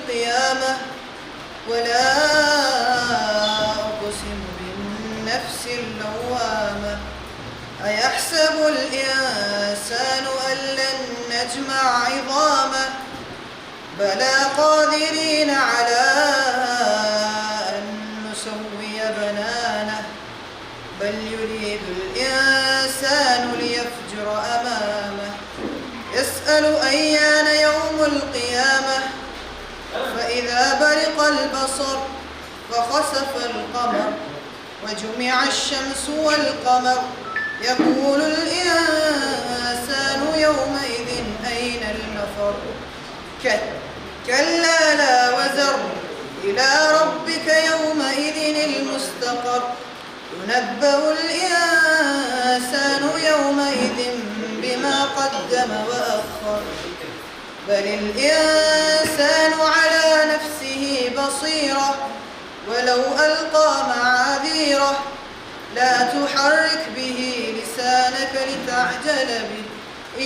القيامة ولا أقسم بالنفس اللوامة أيحسب الإنسان أن لن نجمع عظامه بلى قادرين على أن نسوي بنانه بل يريد الإنسان ليفجر أمامه يسأل أيان يوم القيامة فإذا برق البصر وخسف القمر وجمع الشمس والقمر يقول الإنسان يومئذ أين المفر كلا لا وزر إلى ربك يومئذ المستقر ينبأ الإنسان يومئذ بما قدم وأخر بل الإنسان على نفسه بصيرة ولو ألقى معاذيره لا تحرك به لسانك لتعجل به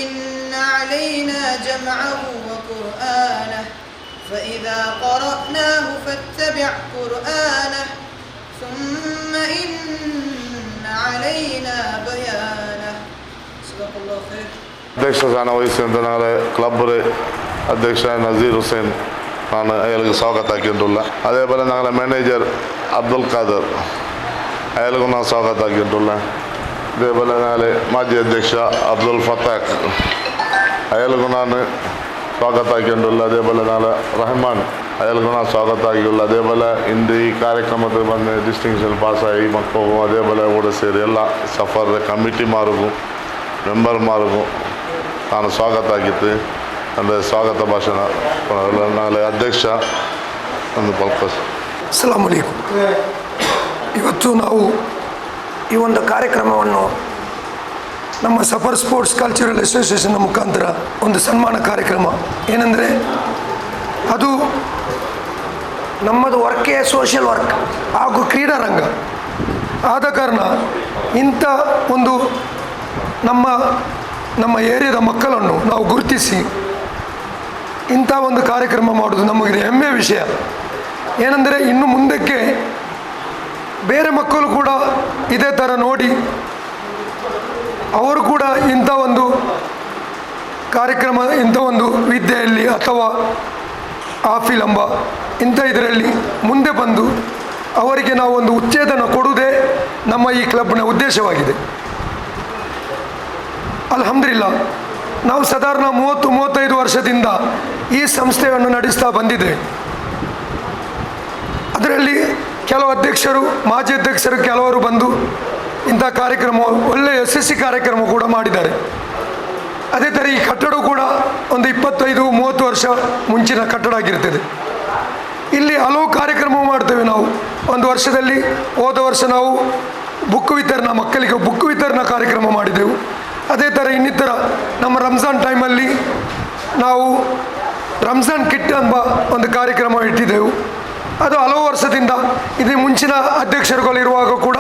إن علينا جمعه وقرآنه فإذا قرأناه فاتبع قرآنه ثم إن علينا بيانه صدق الله خير. ಅಧ್ಯಕ್ಷ ಸ್ಥಾನ ವಹಿಸಿದಂಥ ನಾಳೆ ಕ್ಲಬ್ ಅಧ್ಯಕ್ಷ ನಜೀರ್ ಹುಸೇನ್ ನಾನು ಅಯ್ಯಲಿಗೆ ಸ್ವಾಗತ ಹಾಕಿದ್ದುಲ್ಲ. അതേപോലെ ഞങ്ങളുടെ മാനേജർ അബ്ദുൽ ഖാദർ അയാൾക്കും ഞാൻ സ്വാഗത ആക്കിയിട്ടുള്ള. അതേപോലെ നാളെ മാജി അധ്യക്ഷ അബ്ദുൽ ഫത്താഖ് അയാൾക്കും ഞാൻ ಸ್ವಾಗತ ಆಗಿಲ್ಲ. അതേപോലെ നാളെ റഹ്മാൻ അയാൾക്കും ഞാൻ ಸ್ವಾಗತ ಆಗಿಲ್ಲ. അതേപോലെ ಇಂದು ಈ ಕಾರ್ಯಕ್ರಮಕ್ಕೆ ಬಂದು ಡಿಸ್ಟಿಂಕ್ಷನ್ ಪಾಸಾಗಿ ಮಕ್ಕಳು അതേപോലെ ಕೂಡ ಸೇರಿ ಎಲ್ಲ ಸಫರ್ ಕಮಿಟಿಮಾರಿಗೂ ಮೆಂಬರ್ಮಾರಿಗೂ ನಾನು ಸ್ವಾಗತ ಆಗಿತ್ತು. ಅಂದರೆ ಸ್ವಾಗತ ಭಾಷಣ ನಾಳೆ ಅಧ್ಯಕ್ಷ ಒಂದು ಪಲ್ಕಸ್. ಅಸ್ಸಲಾಮು ಅಲೈಕುಂ. ಇವತ್ತು ನಾವು ಈ ಒಂದು ಕಾರ್ಯಕ್ರಮವನ್ನು ನಮ್ಮ ಸಫರ್ ಸ್ಪೋರ್ಟ್ಸ್ ಕಲ್ಚರಲ್ ಅಸೋಸಿಯೇಷನ್ನ ಮುಖಾಂತರ ಒಂದು ಸನ್ಮಾನ ಕಾರ್ಯಕ್ರಮ ಏನಂದರೆ ಅದು ನಮ್ಮದು ವರ್ಕೇ ಸೋಷಿಯಲ್ ವರ್ಕ್ ಹಾಗೂ ಕ್ರೀಡಾರಂಗ ಆದ ಕಾರಣ ಇಂಥ ಒಂದು ನಮ್ಮ ಏರಿಯಾದ ಮಕ್ಕಳನ್ನು ನಾವು ಗುರುತಿಸಿ ಇಂಥ ಒಂದು ಕಾರ್ಯಕ್ರಮ ಮಾಡೋದು ನಮಗೆ ಹೆಮ್ಮೆಯ ವಿಷಯ. ಏನೆಂದರೆ ಇನ್ನು ಮುಂದಕ್ಕೆ ಬೇರೆ ಮಕ್ಕಳು ಕೂಡ ಇದೇ ಥರ ನೋಡಿ ಅವರು ಕೂಡ ಇಂಥ ಒಂದು ಕಾರ್ಯಕ್ರಮ ಇಂಥ ಒಂದು ವಿದ್ಯೆಯಲ್ಲಿ ಅಥವಾ ಆಫಿಲಂಬ ಇಂಥ ಇದರಲ್ಲಿ ಮುಂದೆ ಬಂದು ಅವರಿಗೆ ನಾವು ಒಂದು ಉತ್ತೇಜನ ಕೊಡುವುದೇ ನಮ್ಮ ಈ ಕ್ಲಬ್ನ ಉದ್ದೇಶವಾಗಿದೆ. ಅಲ್ಹಮ್ದುಲಿಲ್ಲಾ ನಾವು ಸಾಧಾರಣ 30-35 ವರ್ಷದಿಂದ ಈ ಸಂಸ್ಥೆಯನ್ನು ನಡೆಸ್ತಾ ಬಂದಿದೆ. ಅದರಲ್ಲಿ ಕೆಲವು ಅಧ್ಯಕ್ಷರು ಮಾಜಿ ಅಧ್ಯಕ್ಷರು ಕೆಲವರು ಬಂದು ಇಂಥ ಕಾರ್ಯಕ್ರಮ ಒಳ್ಳೆಯ ಯಶಸ್ವಿ ಕಾರ್ಯಕ್ರಮ ಕೂಡ ಮಾಡಿದ್ದಾರೆ. ಅದೇ ಥರ ಈ ಕಟ್ಟಡ ಕೂಡ ಒಂದು 25-30 ವರ್ಷ ಮುಂಚಿನ ಕಟ್ಟಡ ಆಗಿರ್ತದೆ. ಇಲ್ಲಿ ಹಲವು ಕಾರ್ಯಕ್ರಮ ಮಾಡ್ತೇವೆ ನಾವು. ಒಂದು ವರ್ಷದಲ್ಲಿ ಹೋದ ವರ್ಷ ನಾವು ಬುಕ್ ವಿತರಣಾ ಮಕ್ಕಳಿಗೆ ಬುಕ್ ವಿತರಣಾ ಕಾರ್ಯಕ್ರಮ ಮಾಡಿದೆವು. ಅದೇ ಥರ ಇನ್ನಿತರ ನಮ್ಮ ರಂಜಾನ್ ಟೈಮಲ್ಲಿ ನಾವು ರಂಜಾನ್ ಕಿಟ್ ಎಂಬ ಒಂದು ಕಾರ್ಯಕ್ರಮ ಇಟ್ಟಿದ್ದೆವು. ಅದು ಹಲವು ವರ್ಷದಿಂದ ಇದು ಮುಂಚಿನ ಅಧ್ಯಕ್ಷರುಗಳಿರುವಾಗ ಕೂಡ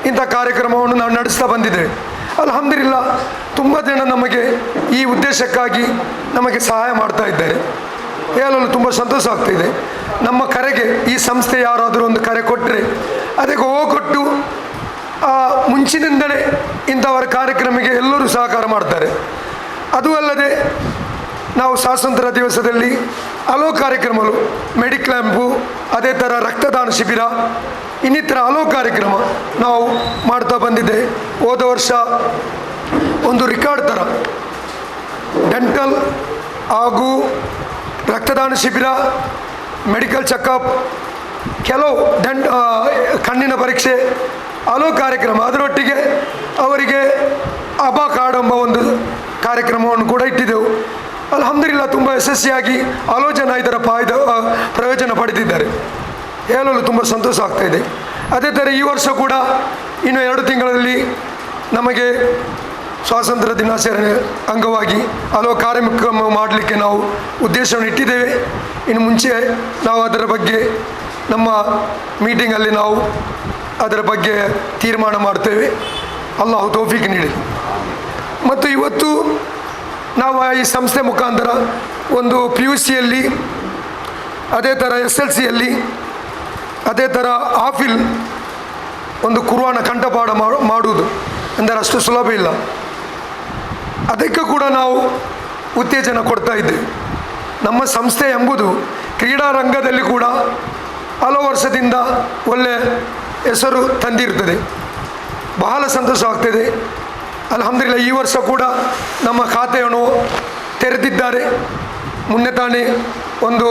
ಇಂಥ ಕಾರ್ಯಕ್ರಮವನ್ನು ನಾವು ನಡೆಸ್ತಾ ಬಂದಿದ್ದೇವೆ. ಅಲ್ಹಮ್ದುಲಿಲ್ಲಾ ತುಂಬ ಜನ ನಮಗೆ ಈ ಉದ್ದೇಶಕ್ಕಾಗಿ ನಮಗೆ ಸಹಾಯ ಮಾಡ್ತಾ ಇದ್ದಾರೆ. ಹೇಳಲು ತುಂಬ ಸಂತೋಷ ಆಗ್ತಾಯಿದೆ. ನಮ್ಮ ಕರೆಗೆ ಈ ಸಂಸ್ಥೆ ಯಾರಾದರೂ ಒಂದು ಕರೆ ಕೊಟ್ಟರೆ ಅದಕ್ಕೆ ಹೋಗೊಟ್ಟು ಮುಂಚಿನಿಂದಲೇ ಇಂಥವರ ಕಾರ್ಯಕ್ರಮಕ್ಕೆ ಎಲ್ಲರೂ ಸಹಕಾರ ಮಾಡ್ತಾರೆ. ಅದು ಅಲ್ಲದೆ ನಾವು ಸ್ವಾತಂತ್ರ್ಯ ದಿವಸದಲ್ಲಿ ಹಲವು ಕಾರ್ಯಕ್ರಮಗಳು ಮೆಡಿಕ್ಯಾಂಪು ಅದೇ ಥರ ರಕ್ತದಾನ ಶಿಬಿರ ಇನ್ನಿತರ ಹಲವು ಕಾರ್ಯಕ್ರಮ ನಾವು ಮಾಡ್ತಾ ಬಂದಿದ್ದೆ. ಹೋದ ವರ್ಷ ಒಂದು ರೆಕಾರ್ಡ್ ಥರ ಡೆಂಟಲ್ ಹಾಗೂ ರಕ್ತದಾನ ಶಿಬಿರ ಮೆಡಿಕಲ್ ಚೆಕಪ್ ಕೆಲವು ಕಣ್ಣಿನ ಪರೀಕ್ಷೆ ಹಲವು ಕಾರ್ಯಕ್ರಮ ಅದರೊಟ್ಟಿಗೆ ಅವರಿಗೆ ಅಬಾ ಕಾರ್ಡ್ ಎಂಬ ಒಂದು ಕಾರ್ಯಕ್ರಮವನ್ನು ಕೂಡ ಇಟ್ಟಿದ್ದೆವು. ಅಲ್ಹಮ್ದುಲಿಲ್ಲಾ ತುಂಬ ಯಶಸ್ವಿಯಾಗಿ ಹಲವು ಜನ ಇದರ ಪ್ರಯೋಜನ ಪಡೆದಿದ್ದಾರೆ. ಹೇಳಲು ತುಂಬ ಸಂತೋಷ ಆಗ್ತಾಯಿದೆ. ಅದೇ ಥರ ಈ ವರ್ಷ ಕೂಡ ಇನ್ನು 2 ತಿಂಗಳಲ್ಲಿ ನಮಗೆ ಸ್ವಾತಂತ್ರ್ಯ ದಿನಾಚರಣೆ ಅಂಗವಾಗಿ ಹಲವು ಕಾರ್ಯಕ್ರಮ ಮಾಡಲಿಕ್ಕೆ ನಾವು ಉದ್ದೇಶವನ್ನು ಇಟ್ಟಿದ್ದೇವೆ. ಇನ್ನು ಮುಂಚೆ ನಾವು ಅದರ ಬಗ್ಗೆ ನಮ್ಮ ಮೀಟಿಂಗಲ್ಲಿ ನಾವು ಅದರ ಬಗ್ಗೆ ತೀರ್ಮಾನ ಮಾಡ್ತೇವೆ. ಅಲ್ಲಾಹು ತೌಫೀಕ್ ನೀಡಿ. ಮತ್ತು ಇವತ್ತು ನಾವು ಈ ಸಂಸ್ಥೆ ಮುಖಾಂತರ ಒಂದು PUCಯಲ್ಲಿ ಅದೇ ಥರ SLCಯಲ್ಲಿ ಅದೇ ಥರ ಆಫಿಲ್ ಒಂದು ಕುರ್ಆನ ಕಂಠಪಾಠ ಮಾಡುವುದು ಅಂದರೆ ಅಷ್ಟು ಸುಲಭ ಇಲ್ಲ. ಅದಕ್ಕೆ ಕೂಡ ನಾವು ಉತ್ತೇಜನ ಕೊಡ್ತಾ ಇದ್ದೇವೆ. ನಮ್ಮ ಸಂಸ್ಥೆ ಎಂಬುದು ಕ್ರೀಡಾ ರಂಗದಲ್ಲಿ ಕೂಡ ಹಲವು ವರ್ಷದಿಂದ ಒಳ್ಳೆಯ ಹೆಸರು ತಂದಿರ್ತದೆ. ಬಹಳ ಸಂತೋಷವಾಗ್ತದೆ. ಅಲ್ಹಮ್ದುಲಿಲ್ಲಾಹ್ ಈ ವರ್ಷ ಕೂಡ ನಮ್ಮ ಖಾತೆಯನ್ನು ತೆರೆದಿದ್ದಾರೆ. ಮೊನ್ನೆ ತಾನೇ ಒಂದು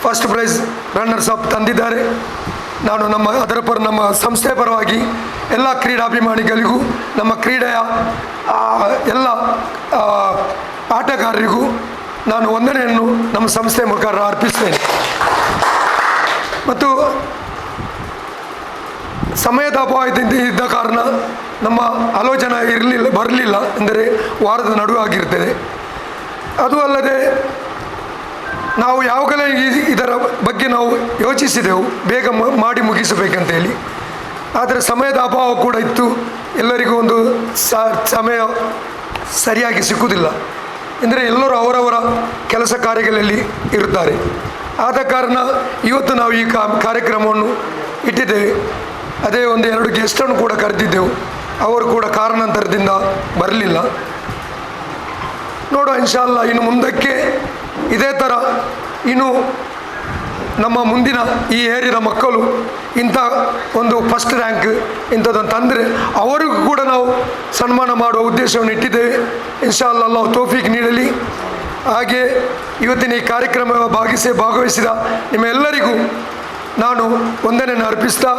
ಫಸ್ಟ್ ಪ್ರೈಸ್ ರನ್ನರ್ಸ್ ಅಪ್ ತಂದಿದ್ದಾರೆ. ನಾನು ನಮ್ಮ ಸಂಸ್ಥೆಯ ಪರವಾಗಿ ಎಲ್ಲ ಕ್ರೀಡಾಭಿಮಾನಿಗಳಿಗೂ ನಮ್ಮ ಕ್ರೀಡೆಯ ಎಲ್ಲ ಆಟಗಾರರಿಗೂ ನಾನು ವಂದನೆಯನ್ನು ನಮ್ಮ ಸಂಸ್ಥೆ ಮುಖಾಂತರ ಅರ್ಪಿಸ್ತೇನೆ. ಮತ್ತು ಸಮಯದ ಅಭಾವದಿಂದ ಇದ್ದ ಕಾರಣ ನಮ್ಮ ಆಲೋಚನೆ ಬರಲಿಲ್ಲ, ಅಂದರೆ ವಾರದ ನಡುವೆ ಆಗಿರ್ತದೆ. ಅದು ಅಲ್ಲದೆ ನಾವು ಯಾವಾಗಲೇ ಇದರ ಬಗ್ಗೆ ನಾವು ಯೋಚಿಸಿದೆವು ಬೇಗ ಮಾಡಿ ಮುಗಿಸಬೇಕಂತೇಳಿ. ಆದರೆ ಸಮಯದ ಅಭಾವ ಕೂಡ ಇತ್ತು. ಎಲ್ಲರಿಗೂ ಒಂದು ಸಮಯ ಸರಿಯಾಗಿ ಸಿಕ್ಕುವುದಿಲ್ಲ, ಅಂದರೆ ಎಲ್ಲರೂ ಅವರವರ ಕೆಲಸ ಕಾರ್ಯಗಳಲ್ಲಿ ಇರುತ್ತಾರೆ. ಆದ ಕಾರಣ ಇವತ್ತು ನಾವು ಈ ಕಾರ್ಯಕ್ರಮವನ್ನು ಇಟ್ಟಿದ್ದೇವೆ. ಅದೇ ಒಂದು 2 ಗೆಸ್ಟನ್ನು ಕೂಡ ಕರೆದಿದ್ದೆವು. ಅವರು ಕೂಡ ಕಾರಣಾಂತರದಿಂದ ಬರಲಿಲ್ಲ. ನೋಡುವ ಇನ್ಶಾ ಅಲ್ಲಾ ಇನ್ನು ಮುಂದಕ್ಕೆ ಇದೇ ಥರ ಇನ್ನು ನಮ್ಮ ಮುಂದಿನ ಈ ಏರಿಯಾದ ಮಕ್ಕಳು ಇಂಥ ಒಂದು ಫಸ್ಟ್ ರ್ಯಾಂಕ್ ಇಂಥದ್ದನ್ನು ತಂದರೆ ಅವರಿಗೂ ಕೂಡ ನಾವು ಸನ್ಮಾನ ಮಾಡುವ ಉದ್ದೇಶವನ್ನು ಇಟ್ಟಿದ್ದೇವೆ. ಇನ್ಶಾ ಅಲ್ಲಾ ಅಲ್ಲಾಹು ತೌಫೀಕ್ ನೀಡಲಿ. ಹಾಗೆ ಇವತ್ತಿನ ಈ ಕಾರ್ಯಕ್ರಮ ಭಾಗವಹಿಸಿದ ನಿಮ್ಮೆಲ್ಲರಿಗೂ ನಾನು ವಂದನೆಯನ್ನು ಅರ್ಪಿಸ್ತಾ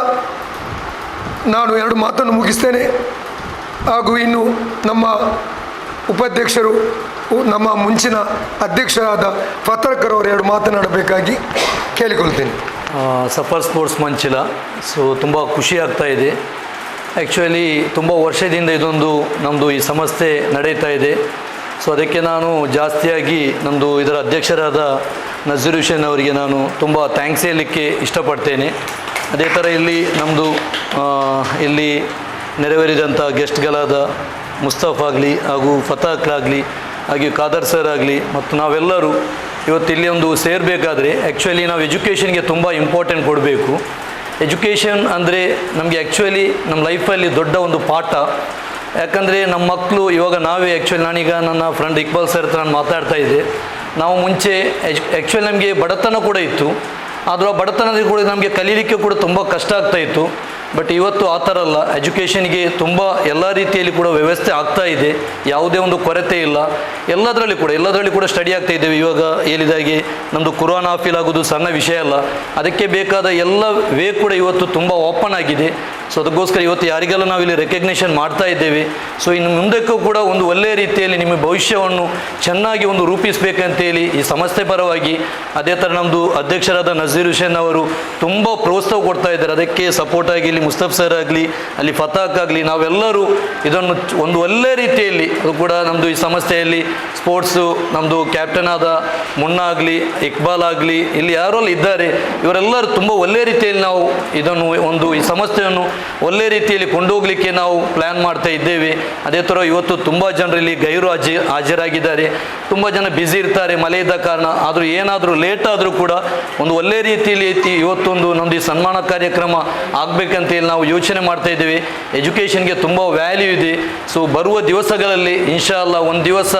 ನಾನು 2 ಮಾತನ್ನು ಮುಗಿಸ್ತೇನೆ. ಹಾಗೂ ಇನ್ನು ನಮ್ಮ ಉಪಾಧ್ಯಕ್ಷರು ನಮ್ಮ ಮುಂಚಿನ ಅಧ್ಯಕ್ಷರಾದ ಫತರ್ಕರ್ ಅವರು 2 ಮಾತನಾಡಬೇಕಾಗಿ ಕೇಳಿಕೊಳ್ತೇನೆ. ಸಫರ್ ಸ್ಪೋರ್ಟ್ಸ್ ಮಂಚಿಲ. ಸೊ ತುಂಬ ಖುಷಿ ಆಗ್ತಾ ಇದೆ. ಆ್ಯಕ್ಚುಲಿ ತುಂಬ ವರ್ಷದಿಂದ ಇದೊಂದು ನಮ್ಮದು ಈ ಸಂಸ್ಥೆ ನಡೀತಾ ಇದೆ. ಸೊ ಅದಕ್ಕೆ ನಾನು ಜಾಸ್ತಿಯಾಗಿ ನಮ್ಮದು ಇದರ ಅಧ್ಯಕ್ಷರಾದ ನಜೀರ್ ಹುಸೇನ್ ಅವರಿಗೆ ನಾನು ತುಂಬ ಥ್ಯಾಂಕ್ಸ್ ಹೇಳಲಿಕ್ಕೆ ಇಷ್ಟಪಡ್ತೇನೆ. ಅದೇ ಥರ ಇಲ್ಲಿ ನಮ್ಮದು ಇಲ್ಲಿ ನೆರವೇರಿದಂಥ ಗೆಸ್ಟ್ಗಳಾದ ಮುಸ್ತಫ್ ಆಗಲಿ ಹಾಗೂ ಫತಾಕ್ಲಾಗಲಿ ಹಾಗೆ ಖಾದರ್ ಸರ್ ಆಗಲಿ ಮತ್ತು ನಾವೆಲ್ಲರೂ ಇವತ್ತು ಇಲ್ಲಿ ಒಂದು ಸೇರಬೇಕಾದ್ರೆ ಆ್ಯಕ್ಚುಲಿ ನಾವು ಎಜುಕೇಷನ್ಗೆ ತುಂಬ ಇಂಪಾರ್ಟೆಂಟ್ ಕೊಡಬೇಕು. ಎಜುಕೇಷನ್ ಅಂದರೆ ನಮಗೆ ಆ್ಯಕ್ಚುಲಿ ನಮ್ಮ ಲೈಫಲ್ಲಿ ದೊಡ್ಡ ಒಂದು ಪಾಠ. ಯಾಕಂದರೆ ನಮ್ಮ ಮಕ್ಕಳು ಇವಾಗ ನಾವೇ ನಾನೀಗ ನನ್ನ ಫ್ರೆಂಡ್ ಇಕ್ಬಾಲ್ ಸರ್ ಹತ್ರ ನಾನು ಮಾತಾಡ್ತಾ ಇದ್ದೆ. ನಾವು ಮುಂಚೆ ಆ್ಯಕ್ಚುಲಿ ನಮಗೆ ಬಡತನ ಕೂಡ ಇತ್ತು. ಆದರೂ ಆ ಬಡತನದಲ್ಲಿ ಕೂಡ ನಮಗೆ ಕಲೀಲಿಕ್ಕೆ ಕೂಡ ತುಂಬ ಕಷ್ಟ ಆಗ್ತಾಯಿತ್ತು. ಬಟ್ ಇವತ್ತು ಆ ಥರ ಅಲ್ಲ. ಎಜುಕೇಷನ್ಗೆ ತುಂಬ ಎಲ್ಲ ರೀತಿಯಲ್ಲಿ ಕೂಡ ವ್ಯವಸ್ಥೆ ಆಗ್ತಾ ಇದೆ. ಯಾವುದೇ ಒಂದು ಕೊರತೆ ಇಲ್ಲ. ಎಲ್ಲದರಲ್ಲಿ ಕೂಡ ಸ್ಟಡಿ ಆಗ್ತಾ ಇದ್ದೇವೆ. ಇವಾಗ ಹೇಳಿದಾಗೆ ನಮ್ಮದು ಕುರ್ಆನ್ ಹಾಫಿಲ್ ಆಗೋದು ಸಣ್ಣ ವಿಷಯ ಅಲ್ಲ. ಅದಕ್ಕೆ ಬೇಕಾದ ಎಲ್ಲ ವೇ ಕೂಡ ಇವತ್ತು ತುಂಬ ಓಪನ್ ಆಗಿದೆ. ಸೊ ಅದಕ್ಕೋಸ್ಕರ ಇವತ್ತು ಯಾರಿಗೆಲ್ಲ ನಾವಿಲ್ಲಿ ರೆಕಗ್ನೇಷನ್ ಮಾಡ್ತಾ ಇದ್ದೇವೆ. ಸೊ ಇನ್ನು ಮುಂದಕ್ಕೂ ಕೂಡ ಒಂದು ಒಳ್ಳೆಯ ರೀತಿಯಲ್ಲಿ ನಿಮ್ಮ ಭವಿಷ್ಯವನ್ನು ಚೆನ್ನಾಗಿ ಒಂದು ರೂಪಿಸಬೇಕಂತೇಳಿ ಈ ಸಂಸ್ಥೆ ಪರವಾಗಿ ಅದೇ ಥರ ನಮ್ಮದು ಅಧ್ಯಕ್ಷರಾದ ನಜೀರ್ ಹುಸೇನ್ ಅವರು ತುಂಬ ಪ್ರೋತ್ಸಾಹ ಕೊಡ್ತಾ ಇದ್ದಾರೆ. ಅದಕ್ಕೆ ಸಪೋರ್ಟ್ ಆಗಿ ಇಲ್ಲಿ ಮುಸ್ತಫ್ ಸರ್ ಆಗಲಿ ಅಲ್ಲಿ ಫತಾಕ್ ಆಗಲಿ ನಾವೆಲ್ಲರೂ ಇದನ್ನು ಒಂದು ಒಳ್ಳೆಯ ರೀತಿಯಲ್ಲಿ ಅದು ಕೂಡ ನಮ್ಮದು ಈ ಸಂಸ್ಥೆಯಲ್ಲಿ ಸ್ಪೋರ್ಟ್ಸು ನಮ್ಮದು ಕ್ಯಾಪ್ಟನ್ ಆದ ಮುನ್ನಾ ಆಗಲಿ ಇಕ್ಬಾಲ್ ಆಗಲಿ ಇಲ್ಲಿ ಯಾರೆಲ್ಲ ಇದ್ದಾರೆ ಇವರೆಲ್ಲರೂ ತುಂಬ ಒಳ್ಳೆಯ ರೀತಿಯಲ್ಲಿ ನಾವು ಇದನ್ನು ಒಂದು ಈ ಸಂಸ್ಥೆಯನ್ನು ಒಳ್ಳೆಯ ರೀತಿಯಲ್ಲಿ ಕೊಂಡೋಗಲಿಕ್ಕೆ ನಾವು ಪ್ಲ್ಯಾನ್ ಮಾಡ್ತಾ ಇದ್ದೇವೆ. ಅದೇ ಥರ ಇವತ್ತು ತುಂಬ ಜನರಲ್ಲಿ ಹಾಜರಾಗಿದ್ದಾರೆ. ತುಂಬ ಜನ ಬ್ಯುಸಿ ಇರ್ತಾರೆ ಮಳೆ ಇದ್ದ ಕಾರಣ. ಆದರೂ ಏನಾದರೂ ಲೇಟ್ ಆದರೂ ಕೂಡ ಒಂದು ಒಳ್ಳೆಯ ರೀತಿಯಲ್ಲಿ ಇವತ್ತೊಂದು ನಮ್ಮದು ಈ ಸನ್ಮಾನ ಕಾರ್ಯಕ್ರಮ ಆಗಬೇಕಂತೇಳಿ ನಾವು ಯೋಚನೆ ಮಾಡ್ತಾ ಇದ್ದೇವೆ. ಎಜುಕೇಷನ್ಗೆ ತುಂಬ ವ್ಯಾಲ್ಯೂ ಇದೆ. ಸೊ ಬರುವ ದಿವಸಗಳಲ್ಲಿ ಇನ್ಶಾ ಅಲ್ಲಾ ಒಂದು ದಿವಸ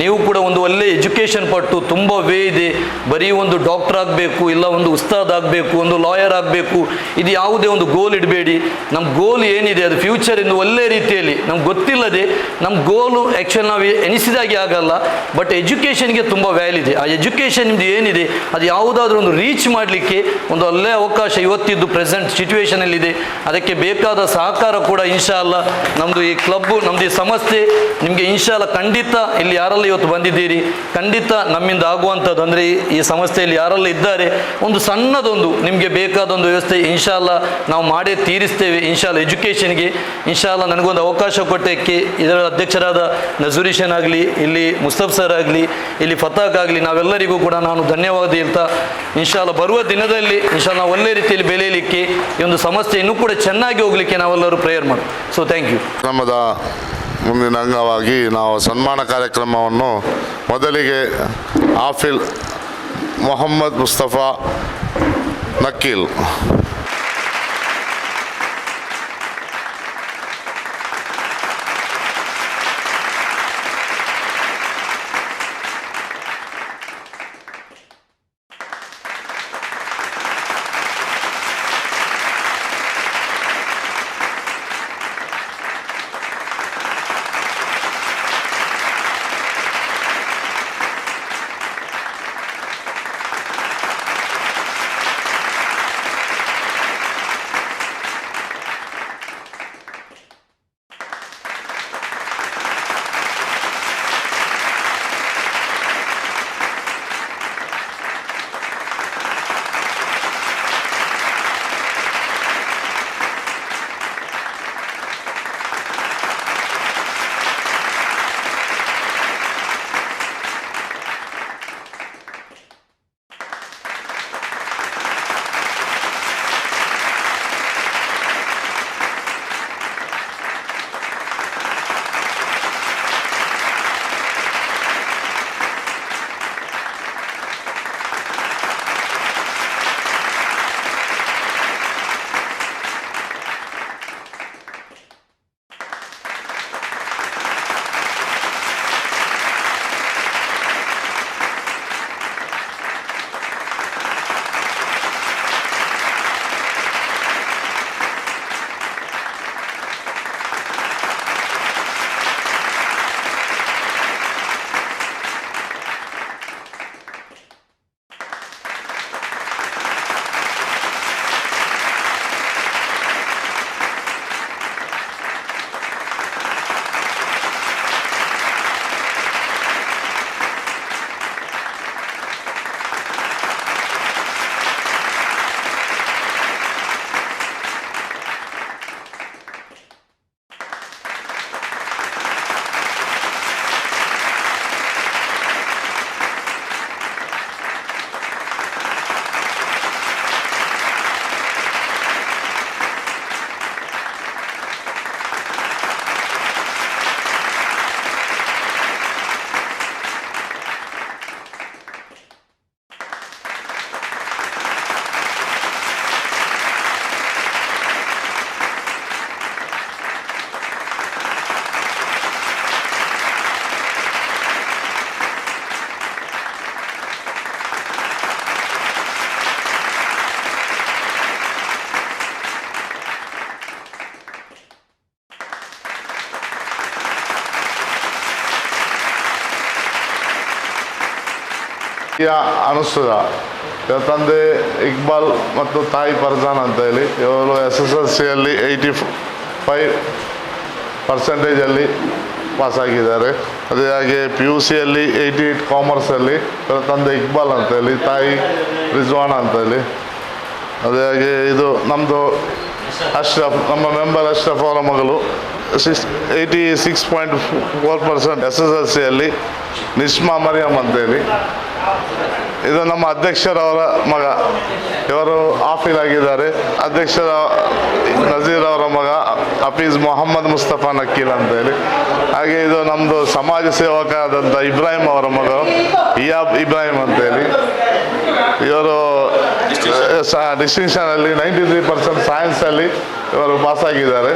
ನೀವು ಕೂಡ ಒಂದು ಒಳ್ಳೆಯ ಎಜುಕೇಷನ್ ಪಟ್ಟು ತುಂಬ ವೇ ಇದೆ. ಬರೀ ಒಂದು ಡಾಕ್ಟರ್ ಆಗಬೇಕು, ಇಲ್ಲ ಒಂದು ಉಸ್ತಾದ್ ಆಗಬೇಕು, ಒಂದು ಲಾಯರ್ ಆಗಬೇಕು, ಇದು ಯಾವುದೇ ಒಂದು ಗೋಲ್ ಇಡಬೇಡಿ. ನಮ್ಮ ಗೋಲ್ ಏನಿದೆ ಅದು ಫ್ಯೂಚರ್ ಇಂದು ಒಳ್ಳೆಯ ರೀತಿಯಲ್ಲಿ ನಮ್ಗೆ ಗೊತ್ತಿಲ್ಲದೆ ನಮ್ಮ ಗೋಲು ಆ್ಯಕ್ಚುಲಿ ನಾವು ಎನಿಸಿದಾಗೆ ಆಗಲ್ಲ. ಬಟ್ ಎಜುಕೇಷನ್ಗೆ ತುಂಬ ವ್ಯಾಲ್ಯೂ ಇದೆ. ಆ ಎಜುಕೇಷನ್ ನಿಮ್ಮದು ಏನಿದೆ ಅದು ಯಾವುದಾದ್ರೂ ಒಂದು ರೀಚ್ ಮಾಡಲಿಕ್ಕೆ ಒಂದು ಒಳ್ಳೆಯ ಅವಕಾಶ ಇವತ್ತಿದ್ದು ಪ್ರೆಸೆಂಟ್ ಸಿಚುವೇಷನಲ್ಲಿದೆ. ಅದಕ್ಕೆ ಬೇಕಾದ ಸಹಕಾರ ಕೂಡ ಇನ್ಶಾ ಅಲ್ಲಾ ನಮ್ಮದು ಈ ಕ್ಲಬ್ಬು ನಮ್ಮದು ಈ ಸಂಸ್ಥೆ ನಿಮಗೆ ಇನ್ಶಾ ಅಲ್ಲಾ ಖಂಡಿತ ಇಲ್ಲಿ ಯಾರೆಲ್ಲ ಇವತ್ತು ಬಂದಿದ್ದೀರಿ ಖಂಡಿತ ನಮ್ಮಿಂದ ಆಗುವಂಥದ್ದು ಅಂದರೆ ಈ ಸಂಸ್ಥೆಯಲ್ಲಿ ಯಾರೆಲ್ಲ ಇದ್ದಾರೆ ಒಂದು ಸಣ್ಣದೊಂದು ನಿಮಗೆ ಬೇಕಾದೊಂದು ವ್ಯವಸ್ಥೆ ಇನ್ಶಾ ಅಲ್ಲಾ ನಾವು ಮಾಡೇ ತೀರಿಸ್ತೇವೆ. ಇನ್ಶಾ ಅಲ್ಲಾ ಎಜುಕೇಷನ್ಗೆ ಇನ್ಶಾ ಅಲ್ಲಾ ನನಗೊಂದು ಅವಕಾಶ ಕೊಟ್ಟಕ್ಕೆ ಇದರ ಅಧ್ಯಕ್ಷರಾದ ನಜೀರ್ ಹುಸೇನ್ ಆಗಲಿ ಇಲ್ಲಿ ಮುಸ್ತಫ್ ಸರ್ ಆಗಲಿ ಇಲ್ಲಿ ಫತಾಕ್ ಆಗಲಿ ನಾವೆಲ್ಲರಿಗೂ ಕೂಡ ನಾನು ಧನ್ಯವಾದ ಹೇಳ್ತಾ ಇನ್ಶಾ ಅಲ್ಲಾ ಬರುವ ದಿನದಲ್ಲಿ ಇನ್ಶಾ ಅಲ್ಲಾ ಒಳ್ಳೆ ರೀತಿಯಲ್ಲಿ ಬೆಳೆಯಲಿಕ್ಕೆ ಈ ಒಂದು ಸಂಸ್ಥೆ ಇನ್ನೂ ಕೂಡ ಚೆನ್ನಾಗಿ ಹೋಗಲಿಕ್ಕೆ ನಾವೆಲ್ಲರೂ ಪ್ರೇಯರ್ ಮಾಡಿ. So thank you. ನಮ್ಮದ ಮುಂದಿನ ಅಂಗವಾಗಿ ನಾವು ಸನ್ಮಾನ ಕಾರ್ಯಕ್ರಮವನ್ನು ಮೊದಲಿಗೆ ಆಫಿಲ್ ಮೊಹಮ್ಮದ್ ಮುಸ್ತಫಾ ನಕೀಲ್. ಅನುಷ್ಠಿತ ಇವರ ತಂದೆ ಇಕ್ಬಾಲ್ ಮತ್ತು ತಾಯಿ ಫರ್ಜಾನ್ ಅಂತ ಹೇಳಿ ಇವರು SSLCಯಲ್ಲಿ 85% ಪಾಸಾಗಿದ್ದಾರೆ. ಅದೇ ಹಾಗೆ PUCಯಲ್ಲಿ 88 ಕಾಮರ್ಸಲ್ಲಿ ಇವರ ತಂದೆ ಇಕ್ಬಾಲ್ ಅಂತ ಹೇಳಿ ತಾಯಿ ರಿಜ್ವಾನ್ ಅಂತ ಹೇಳಿ. ಅದೇ ಹಾಗೆ ಇದು ನಮ್ಮದು ಅಶ್ರಫ್, ನಮ್ಮ ಮೆಂಬರ್ ಅಶ್ರಫ್ ಅವರ ಮಗಳು 86.4% SSLCಯಲ್ಲಿ ನಿಸ್ಮಾ ಮರಿಯಮ್ ಅಂತೇಳಿ. ಇದು ನಮ್ಮ ಅಧ್ಯಕ್ಷರವರ ಮಗ, ಇವರು ಆಫೀಲ್ ಆಗಿದ್ದಾರೆ. ಅಧ್ಯಕ್ಷರ ನಜೀರ್ ಅವರ ಮಗ ಹಫೀಜ್ ಮೊಹಮ್ಮದ್ ಮುಸ್ತಫಾ ನಕೀಲ್ ಅಂತೇಳಿ. ಹಾಗೆ ಇದು ನಮ್ಮದು ಸಮಾಜ ಸೇವಕ ಆದಂಥ ಇಬ್ರಾಹಿಂ ಅವರ ಮಗ ಇಯಾಬ್ ಇಬ್ರಾಹಿಂ ಅಂತೇಳಿ. ಇವರು ಡಿಸ್ಟಿಂಕ್ಷನಲ್ಲಿ 93% ಸೈನ್ಸಲ್ಲಿ ಇವರು ಪಾಸಾಗಿದ್ದಾರೆ.